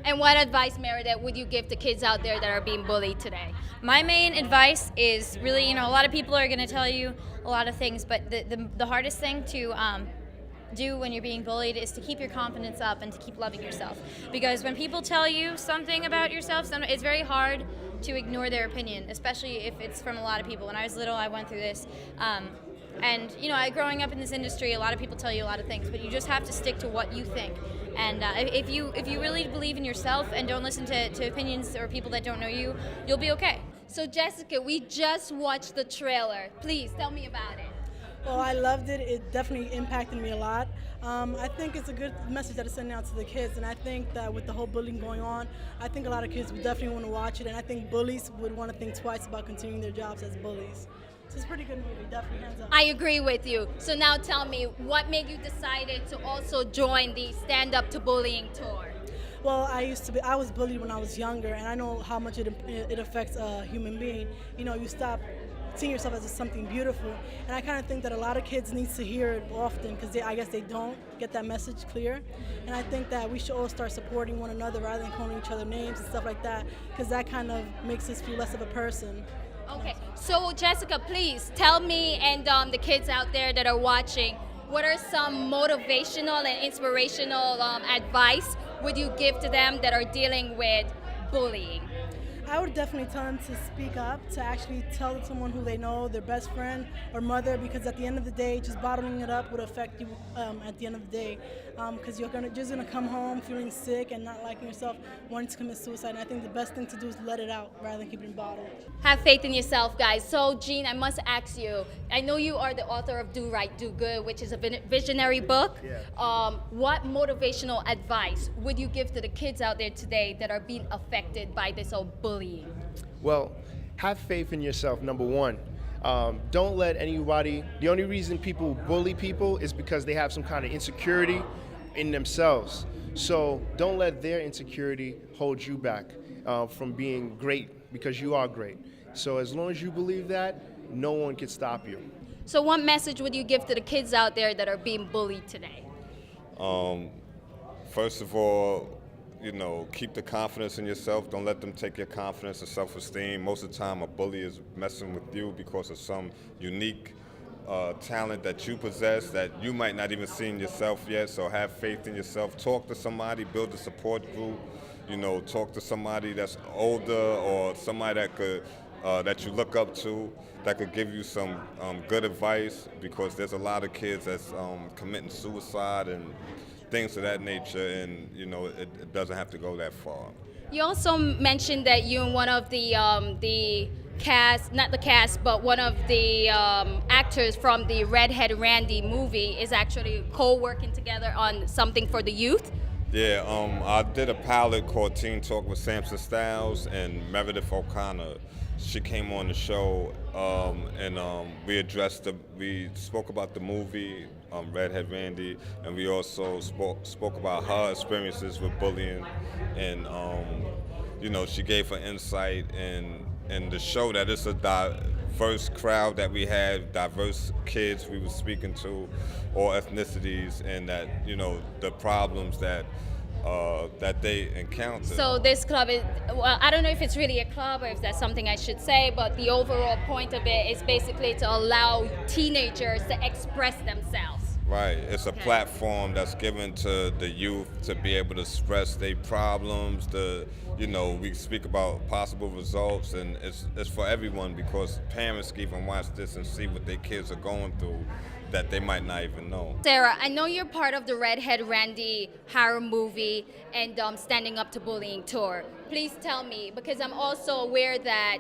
And what advice, Meredith, would you give to kids out there that are being bullied today? My main advice is really, a lot of people are going to tell you a lot of things, but the hardest thing to do when you're being bullied is to keep your confidence up and to keep loving yourself. Because when people tell you something about yourself, it's very hard to ignore their opinion, especially if it's from a lot of people. When I was little, I went through this. And growing up in this industry, a lot of people tell you a lot of things, but you just have to stick to what you think. And if you really believe in yourself and don't listen to opinions or people that don't know you, you'll be okay. So Jessica, we just watched the trailer. Please tell me about it. Well, I loved it. It definitely impacted me a lot. I think it's a good message that it's sending out to the kids, and I think that with the whole bullying going on, I think a lot of kids would definitely want to watch it, and I think bullies would want to think twice about continuing their jobs as bullies. So it's a pretty good movie, definitely, hands up. I agree with you. So now tell me, what made you decided to also join the Stand Up to Bullying tour? Well, I was bullied when I was younger, and I know how much it affects a human being. You stop seeing yourself as something beautiful, and I kind of think that a lot of kids need to hear it often because I guess they don't get that message clear, and I think that we should all start supporting one another rather than calling each other names and stuff like that, because that kind of makes us feel less of a person. Okay, so Jessica, please tell me and the kids out there that are watching, what are some motivational and inspirational advice would you give to them that are dealing with bullying? I would definitely tell them to speak up, to actually tell someone who they know, their best friend or mother, because at the end of the day, just bottling it up would affect you at the end of the day, because you're just gonna come home feeling sick and not liking yourself, wanting to commit suicide. And I think the best thing to do is let it out rather than keep it bottled. Have faith in yourself, guys. So, Jean, I must ask you, I know you are the author of Do Right, Do Good, which is a visionary book. Yeah. What motivational advice would you give to the kids out there today that are being affected by this whole bullying? Well, have faith in yourself, number one. Don't let anybody, the only reason people bully people is because they have some kind of insecurity in themselves. So don't let their insecurity hold you back from being great, because you are great. So as long as you believe that, no one can stop you. So what message would you give to the kids out there that are being bullied today? First of all, keep the confidence in yourself. Don't let them take your confidence and self-esteem. Most of the time, a bully is messing with you because of some unique talent that you possess that you might not even see in yourself yet. So have faith in yourself. Talk to somebody. Build a support group. Talk to somebody that's older or somebody that could that you look up to, that could give you some good advice, because there's a lot of kids that's committing suicide and things of that nature, and it doesn't have to go that far. You also mentioned that you and one of the cast, not the cast, but one of the actors from the Redhead Randy movie is actually co-working together on something for the youth. Yeah, I did a pilot called Teen Talk with Samson Styles and Meredith O'Connor. She came on the show, and we spoke about the movie, Redhead Randy, and we also spoke about her experiences with bullying, and she gave her insight in the show that it's a diverse crowd that we have, diverse kids we were speaking to, all ethnicities, and that the problems that they encounter. So this club is, well, I don't know if it's really a club or if that's something I should say, but the overall point of it is basically to allow teenagers to express themselves. Right. It's a platform that's given to the youth to be able to express their problems. We speak about possible results, and it's for everyone, because parents can even watch this and see what their kids are going through that they might not even know. Sarah, I know you're part of the Redhead Randy horror movie and Standing Up to Bullying tour. Please tell me, because I'm also aware that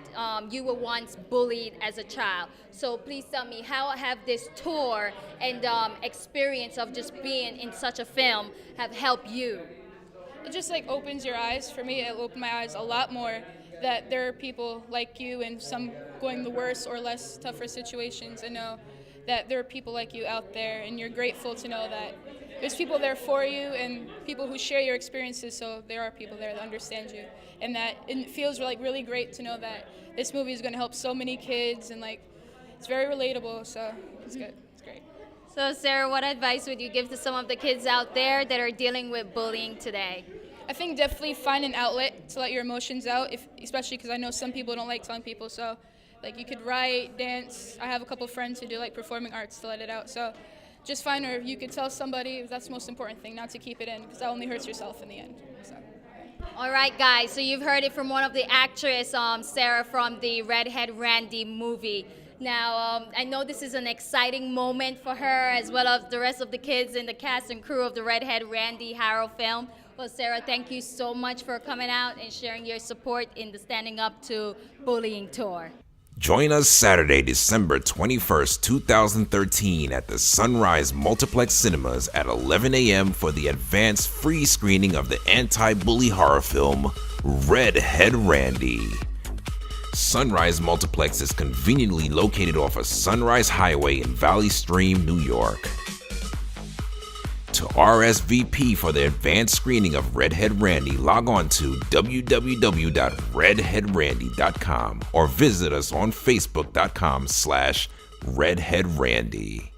you were once bullied as a child. So please tell me, how have this tour and experience of just being in such a film have helped you? It just opens your eyes. For me, it opened my eyes a lot more that there are people like you, and some going the worse or less tougher situations, and know that there are people like you out there, and you're grateful to know that there's people there for you and people who share your experiences, so there are people there that understand you. And that it feels really great to know that this movie is going to help so many kids, and it's very relatable, so it's good. It's great. So Sarah, what advice would you give to some of the kids out there that are dealing with bullying today? I think definitely find an outlet to let your emotions out, especially because I know some people don't like telling people. So, like, you could write, dance. I have a couple friends who do like performing arts to let it out. So, just find her. You could tell somebody. That's the most important thing, not to keep it in, because that only hurts yourself in the end. So. All right, guys. So you've heard it from one of the actress, Sarah, from the Redhead Randy movie. Now, I know this is an exciting moment for her, as well as the rest of the kids in the cast and crew of the Redhead Randy Harrow film. Well, Sarah, thank you so much for coming out and sharing your support in the Standing Up to Bullying tour. Join us Saturday, December 21st, 2013 at the Sunrise Multiplex Cinemas at 11 a.m. for the advanced free screening of the anti-bully horror film, Redhead Randy. Sunrise Multiplex is conveniently located off of Sunrise Highway in Valley Stream, New York. To RSVP for the advanced screening of Redhead Randy, log on to www.redheadrandy.com or visit us on facebook.com/redheadrandy.